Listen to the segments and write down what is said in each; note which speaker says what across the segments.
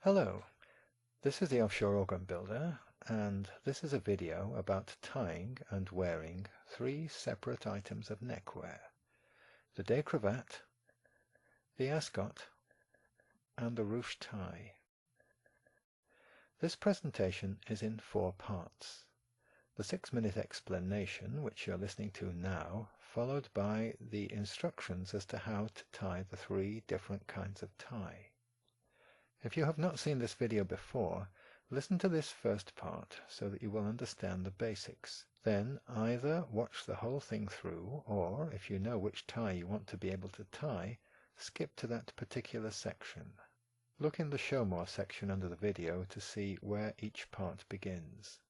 Speaker 1: Hello, this is the Offshore Organ Builder, and this is a video about tying and wearing three separate items of neckwear: the day cravat, the ascot, and the ruche tie. This presentation is in 4 parts. The 6-minute explanation, which you're listening to now, followed by the instructions as to how to tie the 3 different kinds of tie. If you have not seen this video before, listen to this first part so that you will understand the basics. Then either watch the whole thing through, or if you know which tie you want to be able to tie, skip to that particular section. Look in the Show More section under the video to see where each part begins.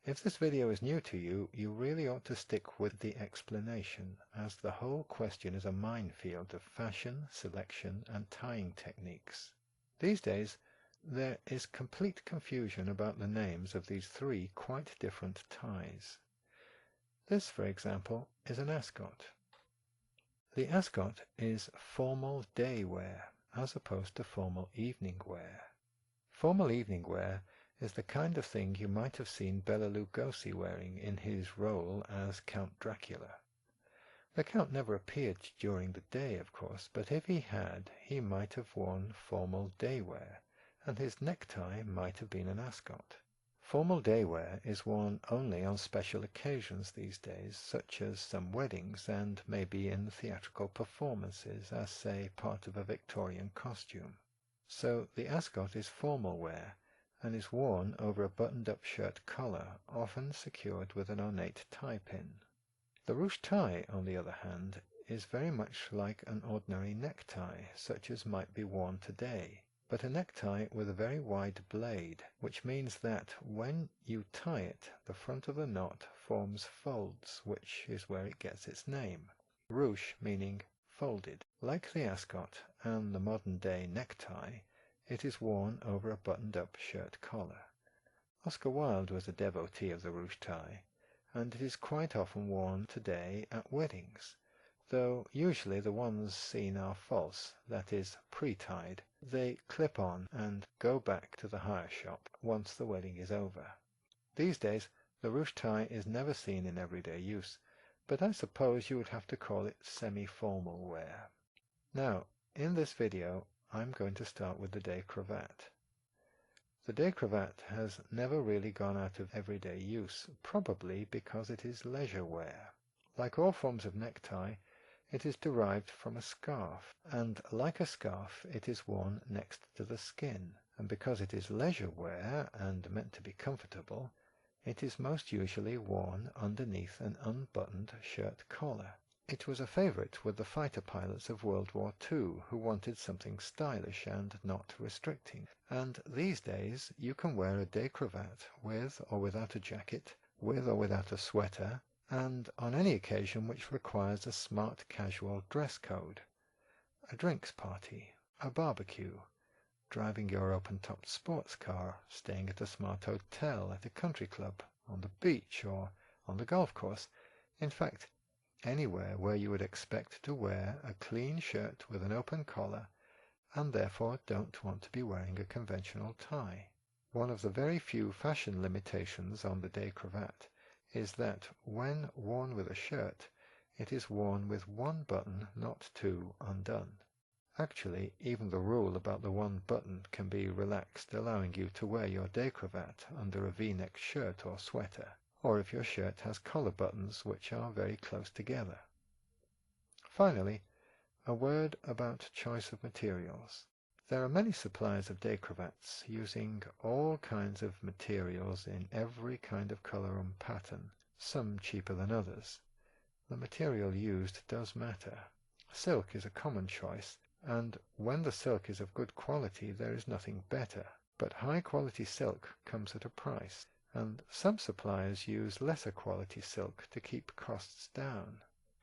Speaker 1: If this video is new to you, you really ought to stick with the explanation, as the whole question is a minefield of fashion, selection, and tying techniques. These days, there is complete confusion about the names of these 3 quite different ties. This, for example, is an ascot. The ascot is formal day wear, as opposed to formal evening wear. Formal evening wear is the kind of thing you might have seen Bela Lugosi wearing in his role as Count Dracula. The Count never appeared during the day, of course, but if he had, he might have worn formal day wear, and his necktie might have been an ascot. Formal day wear is worn only on special occasions these days, such as some weddings and maybe in theatrical performances, as say part of a Victorian costume. So the ascot is formal wear, and is worn over a buttoned-up shirt collar, often secured with an ornate tie pin. The ruche tie, on the other hand, is very much like an ordinary necktie, such as might be worn today, but a necktie with a very wide blade, which means that when you tie it, the front of the knot forms folds, which is where it gets its name. Ruche meaning folded. Like the ascot and the modern-day necktie, it is worn over a buttoned-up shirt collar. Oscar Wilde was a devotee of the ruche tie, and it is quite often worn today at weddings, though usually the ones seen are false, that is, pre-tied. They clip on and go back to the hire shop once the wedding is over. These days, the ruche tie is never seen in everyday use, but I suppose you would have to call it semi-formal wear. Now, in this video, I'm going to start with the day cravat. The day cravat has never really gone out of everyday use, probably because it is leisure wear. Like all forms of necktie, it is derived from a scarf, and like a scarf it is worn next to the skin, and because it is leisure wear and meant to be comfortable, it is most usually worn underneath an unbuttoned shirt collar. It was a favourite with the fighter pilots of World War II who wanted something stylish and not restricting, and these days you can wear a day cravat with or without a jacket, with or without a sweater, and on any occasion which requires a smart casual dress code. A drinks party, a barbecue, driving your open-topped sports car, staying at a smart hotel, at a country club, on the beach or on the golf course, in fact, anywhere where you would expect to wear a clean shirt with an open collar and therefore don't want to be wearing a conventional tie. One of the very few fashion limitations on the day cravat is that when worn with a shirt, it is worn with 1 button, not 2, undone. Actually, even the rule about the 1 button can be relaxed, allowing you to wear your day cravat under a V-neck shirt or sweater, or if your shirt has collar buttons which are very close together. Finally, a word about choice of materials. There are many suppliers of day cravats using all kinds of materials in every kind of colour and pattern, some cheaper than others. The material used does matter. Silk is a common choice, and when the silk is of good quality there is nothing better, but high-quality silk comes at a price, and some suppliers use lesser quality silk to keep costs down.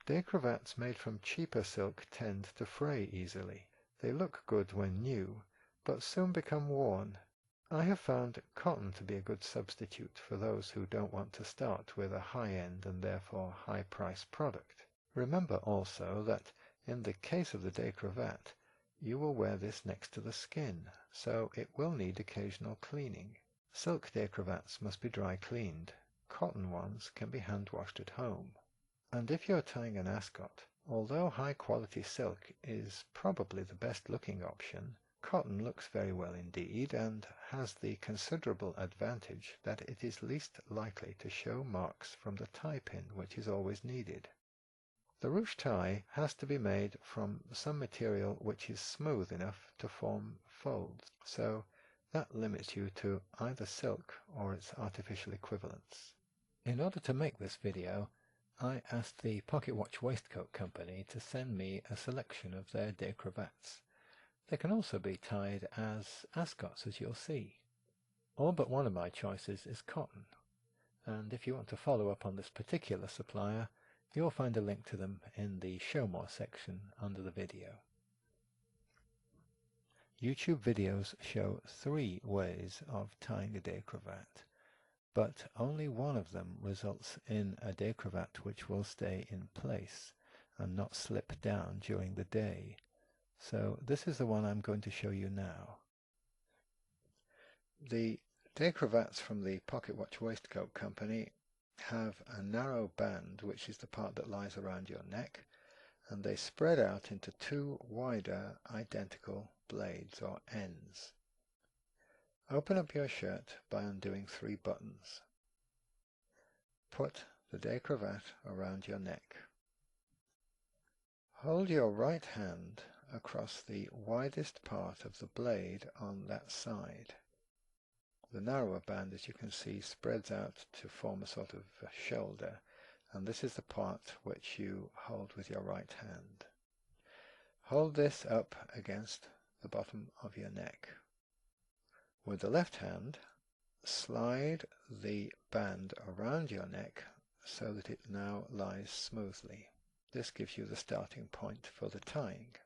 Speaker 1: Day cravats made from cheaper silk tend to fray easily. They look good when new, but soon become worn. I have found cotton to be a good substitute for those who don't want to start with a high-end and therefore high-price product. Remember also that in the case of the day cravat, you will wear this next to the skin, so it will need occasional cleaning. Silk day cravats must be dry cleaned. Cotton ones can be hand washed at home. And if you're tying an ascot, although high quality silk is probably the best looking option, cotton looks very well indeed and has the considerable advantage that it is least likely to show marks from the tie pin, which is always needed. The ruche tie has to be made from some material which is smooth enough to form folds, so that limits you to either silk or its artificial equivalents. In order to make this video, I asked the Pocketwatch Waistcoat company to send me a selection of their day cravats. They can also be tied as ascots, as you'll see. All but one of my choices is cotton, and if you want to follow up on this particular supplier, you'll find a link to them in the Show More section under the video. YouTube videos show 3 ways of tying a day cravat, but only one of them results in a day cravat which will stay in place and not slip down during the day. So this is the one I'm going to show you now. The day cravats from the Pocketwatch Waistcoat company have a narrow band, which is the part that lies around your neck, and they spread out into 2 wider identical blades or ends. Open up your shirt by undoing 3 buttons. Put the day cravat around your neck. Hold your right hand across the widest part of the blade on that side. The narrower band, as you can see, spreads out to form a sort of shoulder, and this is the part which you hold with your right hand. Hold this up against the bottom of your neck. With the left hand, slide the band around your neck so that it now lies smoothly. This gives you the starting point for the tying.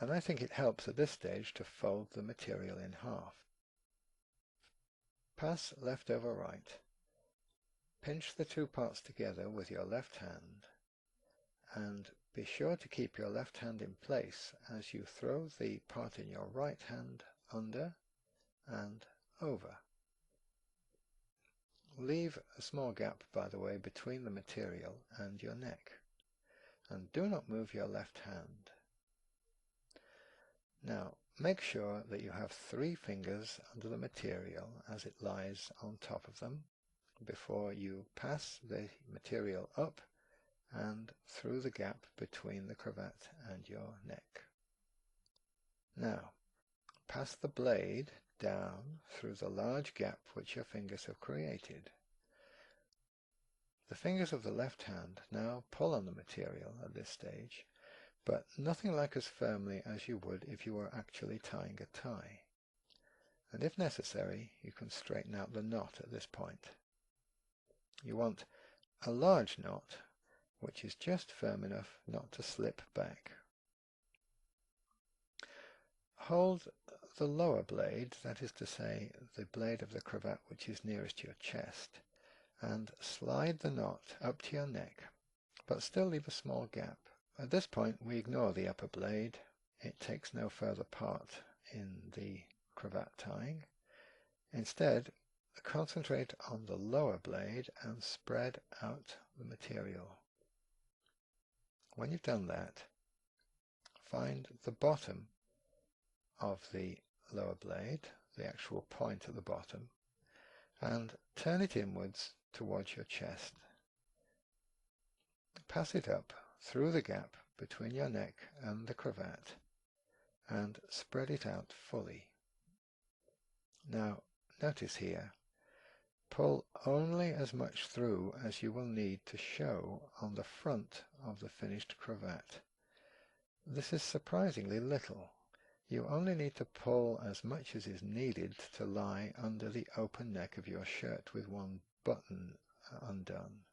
Speaker 1: And I think it helps at this stage to fold the material in half. Pass left over right. Pinch the 2 parts together with your left hand, and be sure to keep your left hand in place as you throw the part in your right hand under and over. Leave a small gap, by the way, between the material and your neck, and do not move your left hand. Now, make sure that you have 3 fingers under the material as it lies on top of them before you pass the material up and through the gap between the cravat and your neck. Now, pass the blade down through the large gap which your fingers have created. The fingers of the left hand now pull on the material at this stage, but nothing like as firmly as you would if you were actually tying a tie. And if necessary, you can straighten out the knot at this point. You want a large knot, which is just firm enough not to slip back. Hold the lower blade, that is to say, the blade of the cravat which is nearest your chest, and slide the knot up to your neck, but still leave a small gap. At this point we ignore the upper blade. It takes no further part in the cravat tying. Instead, concentrate on the lower blade and spread out the material. When you've done that, find the bottom of the lower blade, the actual point at the bottom, and turn it inwards towards your chest. Pass it up through the gap between your neck and the cravat and spread it out fully. Now, notice here, pull only as much through as you will need to show on the front of the finished cravat. This is surprisingly little. You only need to pull as much as is needed to lie under the open neck of your shirt with one button undone.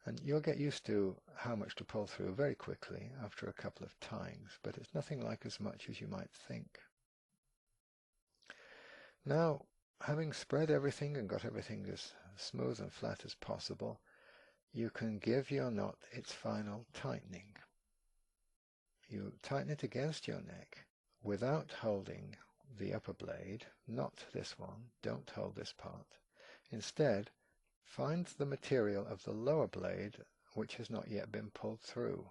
Speaker 1: And you'll get used to how much to pull through very quickly after a couple of tyings, but it's nothing like as much as you might think. Now, having spread everything and got everything as smooth and flat as possible, you can give your knot its final tightening. you tighten it against your neck without holding the upper blade, not this one, don't hold this part. Instead, find the material of the lower blade which has not yet been pulled through.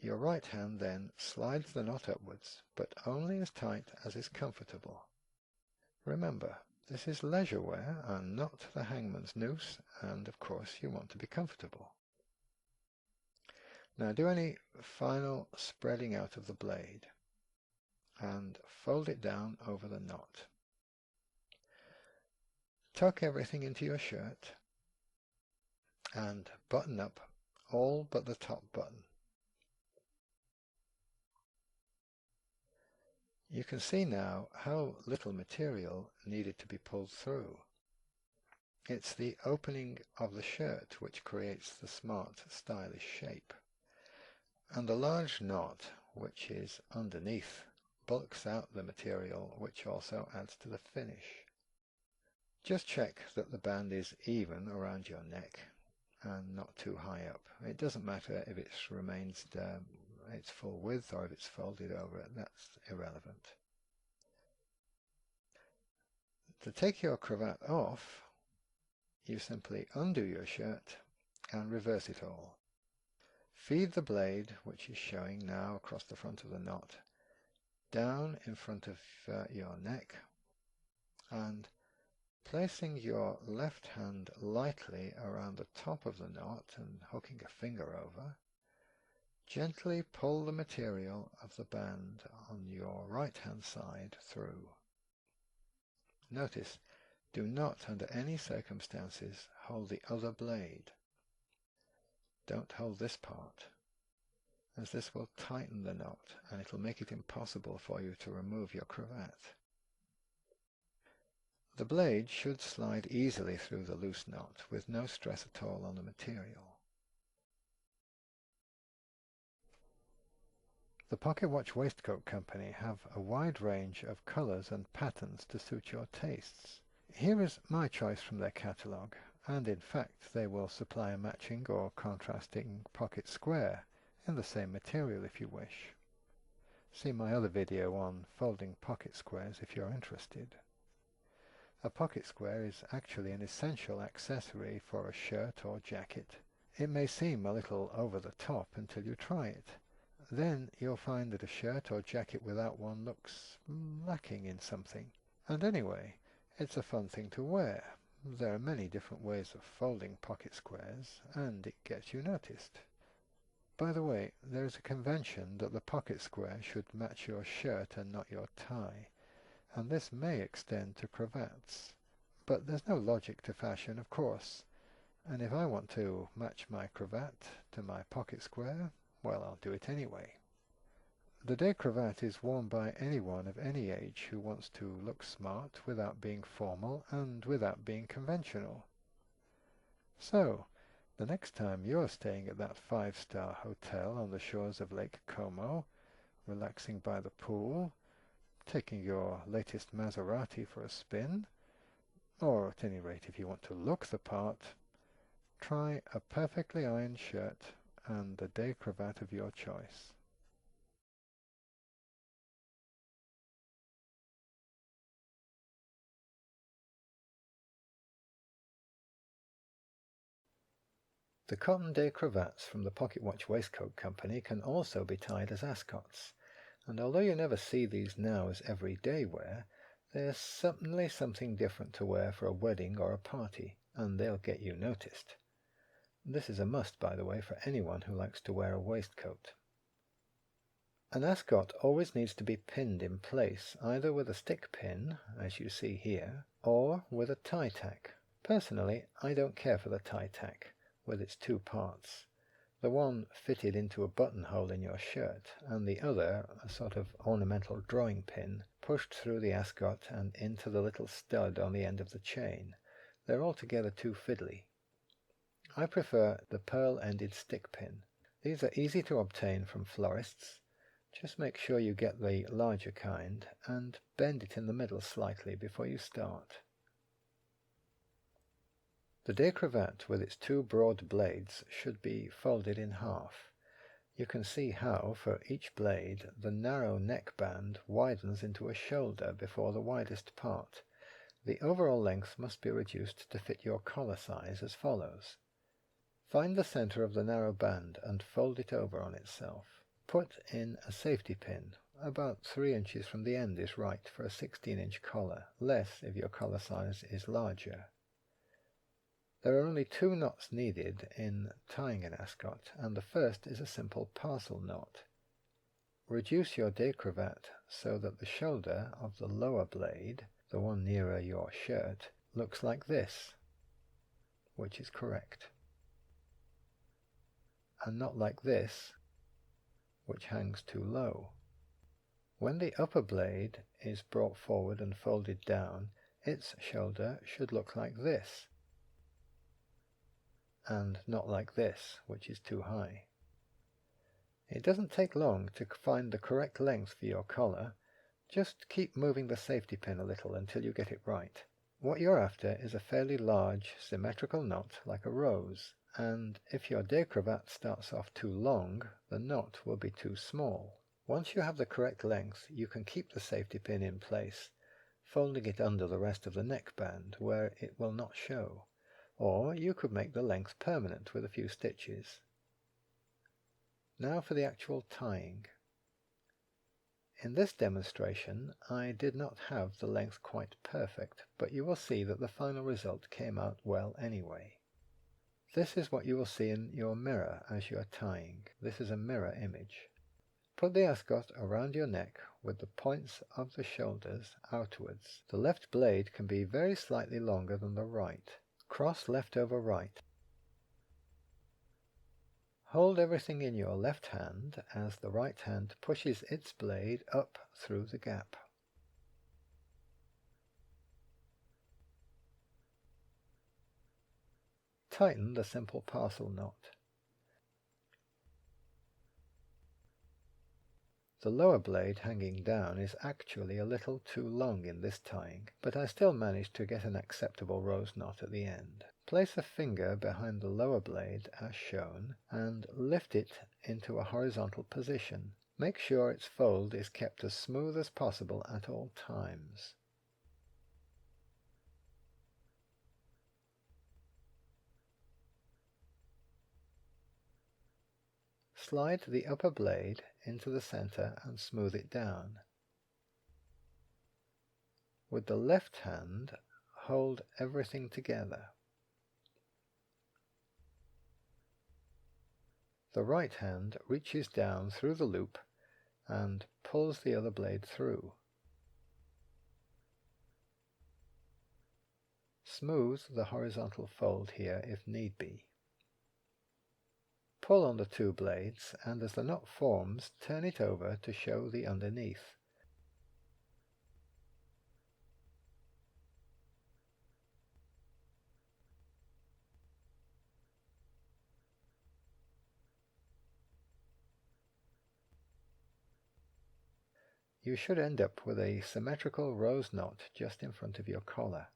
Speaker 1: Your right hand then slides the knot upwards, but only as tight as is comfortable. Remember, this is leisure wear and not the hangman's noose, and of course you want to be comfortable. Now do any final spreading out of the blade and fold it down over the knot. Tuck everything into your shirt and button up all but the top button. You can see now how little material needed to be pulled through. It's the opening of the shirt which creates the smart, stylish shape. And the large knot, which is underneath, bulks out the material, which also adds to the finish. Just check that the band is even around your neck and not too high up. It doesn't matter if it remains its full width or if it's folded over it, that's irrelevant. To take your cravat off, you simply undo your shirt and reverse it all. Feed the blade, which is showing now across the front of the knot, down in front of your neck, and placing your left hand lightly around the top of the knot and hooking a finger over, gently pull the material of the band on your right hand side through. Notice, do not under any circumstances hold the other blade. Don't hold this part, as this will tighten the knot and it will make it impossible for you to remove your cravat. The blade should slide easily through the loose knot with no stress at all on the material. The Pocketwatch Waistcoat Company have a wide range of colours and patterns to suit your tastes. Here is my choice from their catalogue, and in fact they will supply a matching or contrasting pocket square in the same material if you wish. See my other video on folding pocket squares if you're interested. A pocket square is actually an essential accessory for a shirt or jacket. It may seem a little over the top until you try it. Then you'll find that a shirt or jacket without one looks lacking in something. And anyway, it's a fun thing to wear. There are many different ways of folding pocket squares, and it gets you noticed. By the way, there is a convention that the pocket square should match your shirt and not your tie, and this may extend to cravats. But there's no logic to fashion, of course, and if I want to match my cravat to my pocket square, well, I'll do it anyway. The day cravat is worn by anyone of any age who wants to look smart without being formal and without being conventional. So, the next time you're staying at that 5-star hotel on the shores of Lake Como, relaxing by the pool, taking your latest Maserati for a spin, or at any rate if you want to look the part, try a perfectly ironed shirt and the day cravat of your choice. The cotton day cravats from the Pocketwatch Waistcoat Company can also be tied as ascots, and although you never see these now as everyday wear, they're certainly something different to wear for a wedding or a party, and they'll get you noticed. This is a must, by the way, for anyone who likes to wear a waistcoat. An ascot always needs to be pinned in place, either with a stick pin, as you see here, or with a tie tack. Personally, I don't care for the tie tack, with its two parts. The one fitted into a buttonhole in your shirt, and the other, a sort of ornamental drawing pin, pushed through the ascot and into the little stud on the end of the chain. They're altogether too fiddly. I prefer the pearl-ended stick pin. These are easy to obtain from florists. Just make sure you get the larger kind, and bend it in the middle slightly before you start. The day cravat with its two broad blades should be folded in half. You can see how, for each blade, the narrow neckband widens into a shoulder before the widest part. The overall length must be reduced to fit your collar size as follows. Find the center of the narrow band and fold it over on itself. Put in a safety pin. About 3 inches from the end is right for a 16-inch collar, less if your collar size is larger. There are only 2 knots needed in tying an ascot, and the first is a simple parcel knot. Reduce your day cravat so that the shoulder of the lower blade, the one nearer your shirt, looks like this, which is correct, and not like this, which hangs too low. When the upper blade is brought forward and folded down, its shoulder should look like this, and not like this, which is too high. It doesn't take long to find the correct length for your collar. Just keep moving the safety pin a little until you get it right. What you're after is a fairly large, symmetrical knot like a rose, and if your day cravat starts off too long, the knot will be too small. Once you have the correct length, you can keep the safety pin in place, folding it under the rest of the neckband where it will not show, or you could make the length permanent with a few stitches. Now for the actual tying. In this demonstration I did not have the length quite perfect, but you will see that the final result came out well anyway. This is what you will see in your mirror as you are tying. This is a mirror image. Put the ascot around your neck with the points of the shoulders outwards. The left blade can be very slightly longer than the right. Cross left over right. Hold everything in your left hand as the right hand pushes its blade up through the gap. Tighten the simple parcel knot. The lower blade hanging down is actually a little too long in this tying, but I still managed to get an acceptable rose knot at the end. Place a finger behind the lower blade as shown and lift it into a horizontal position. Make sure its fold is kept as smooth as possible at all times. Slide the upper blade into the center and smooth it down. With the left hand, hold everything together. The right hand reaches down through the loop and pulls the other blade through. Smooth the horizontal fold here if need be. Pull on the 2 blades, and as the knot forms, turn it over to show the underneath. You should end up with a symmetrical rose knot just in front of your collar.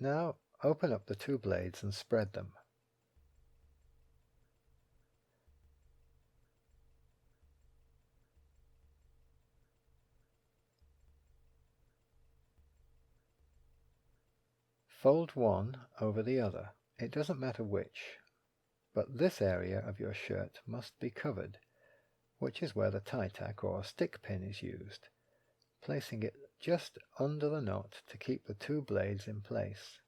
Speaker 1: Now open up the 2 blades and spread them. Fold one over the other. It doesn't matter which, but this area of your shirt must be covered, which is where the tie tack or stick pin is used, placing it just under the knot to keep the 2 blades in place.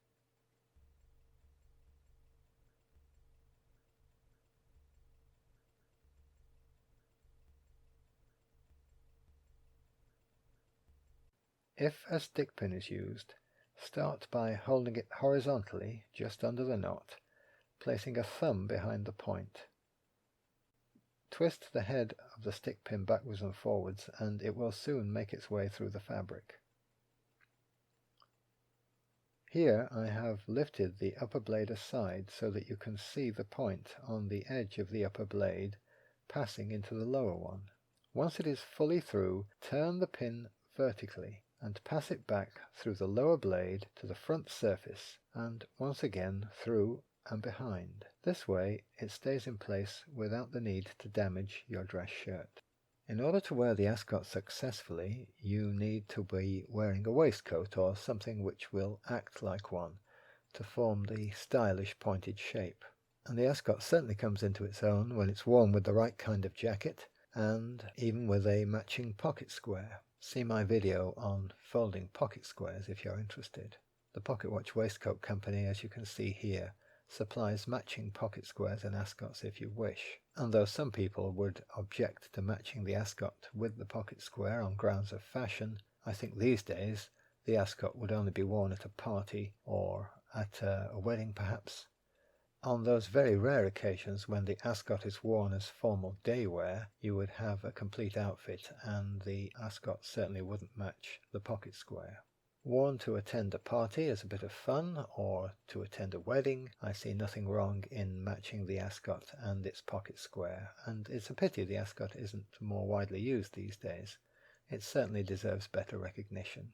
Speaker 1: If a stick pin is used, start by holding it horizontally just under the knot, placing a thumb behind the point. Twist the head of the stick pin backwards and forwards and it will soon make its way through the fabric. Here I have lifted the upper blade aside so that you can see the point on the edge of the upper blade passing into the lower one. Once it is fully through, turn the pin vertically and pass it back through the lower blade to the front surface and once again through and behind. This way it stays in place without the need to damage your dress shirt. In order to wear the Ascot successfully, you need to be wearing a waistcoat or something which will act like one to form the stylish pointed shape. And the Ascot certainly comes into its own when it's worn with the right kind of jacket and even with a matching pocket square. See my video on folding pocket squares if you're interested. The Pocketwatch Waistcoat Company, as you can see here, supplies matching pocket squares and ascots if you wish. And though some people would object to matching the ascot with the pocket square on grounds of fashion, I think these days the ascot would only be worn at a party or at a wedding perhaps. On those very rare occasions when the ascot is worn as formal day wear, you would have a complete outfit and the ascot certainly wouldn't match the pocket square. Worn to attend a party as a bit of fun or to attend a wedding, I see nothing wrong in matching the ascot and its pocket square, and it's a pity the ascot isn't more widely used these days. It certainly deserves better recognition.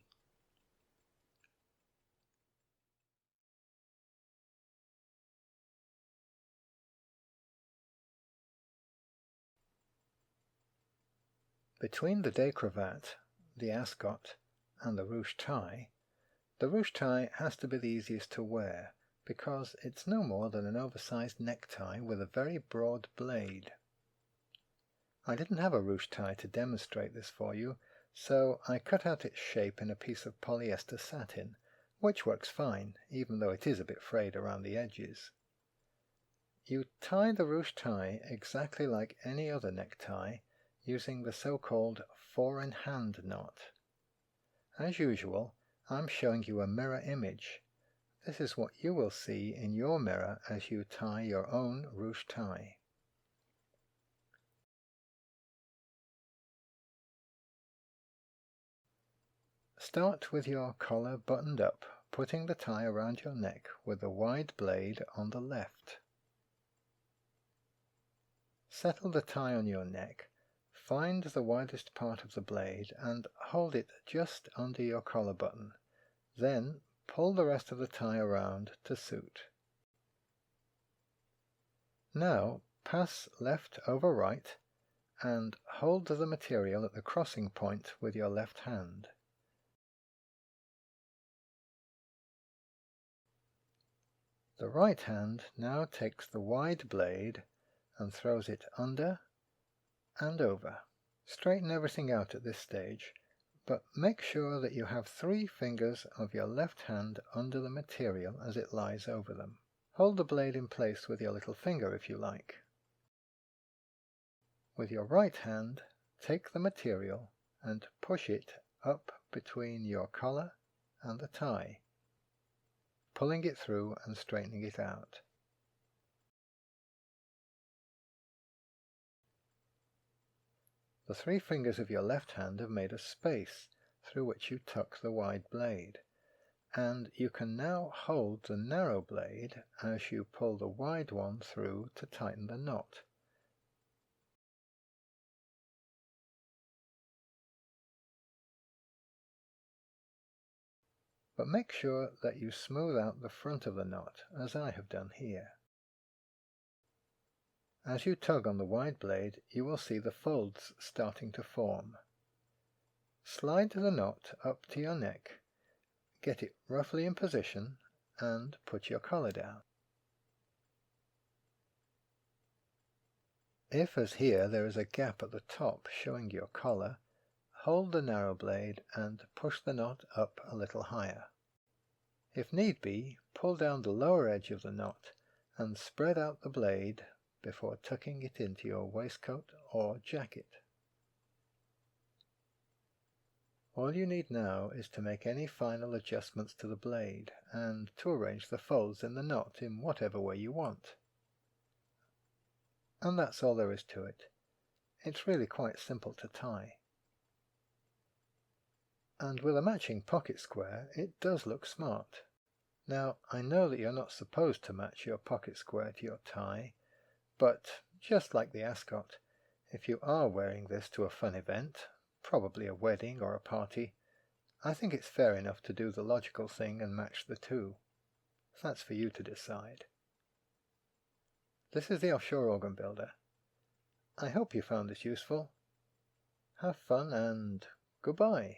Speaker 1: Between the day cravat, the ascot, and the ruche tie, the ruche tie has to be the easiest to wear because it's no more than an oversized necktie with a very broad blade. I didn't have a ruche tie to demonstrate this for you, so I cut out its shape in a piece of polyester satin, which works fine, even though it is a bit frayed around the edges. You tie the ruche tie exactly like any other necktie, using the so-called four-in-hand knot. As usual, I'm showing you a mirror image. This is what you will see in your mirror as you tie your own ruche tie. Start with your collar buttoned up, putting the tie around your neck with the wide blade on the left. Settle the tie on your neck. Find the widest part of the blade and hold it just under your collar button. Then pull the rest of the tie around to suit. Now pass left over right and hold the material at the crossing point with your left hand. The right hand now takes the wide blade and throws it under and over. Straighten everything out at this stage, but make sure that you have 3 fingers of your left hand under the material as it lies over them. Hold the blade in place with your little finger if you like. With your right hand, take the material and push it up between your collar and the tie, pulling it through and straightening it out. The 3 fingers of your left hand have made a space through which you tuck the wide blade, and you can now hold the narrow blade as you pull the wide one through to tighten the knot. But make sure that you smooth out the front of the knot, as I have done here. As you tug on the wide blade, you will see the folds starting to form. Slide the knot up to your neck, get it roughly in position, and put your collar down. If, as here, there is a gap at the top showing your collar, hold the narrow blade and push the knot up a little higher. If need be, pull down the lower edge of the knot and spread out the blade before tucking it into your waistcoat or jacket. All you need now is to make any final adjustments to the blade and to arrange the folds in the knot in whatever way you want. And that's all there is to it. It's really quite simple to tie. And with a matching pocket square, it does look smart. Now, I know that you're not supposed to match your pocket square to your tie, but just like the ascot, if you are wearing this to a fun event, probably a wedding or a party, I think it's fair enough to do the logical thing and match the two. That's for you to decide. This is the offshore organ builder. I hope you found this useful. Have fun and goodbye.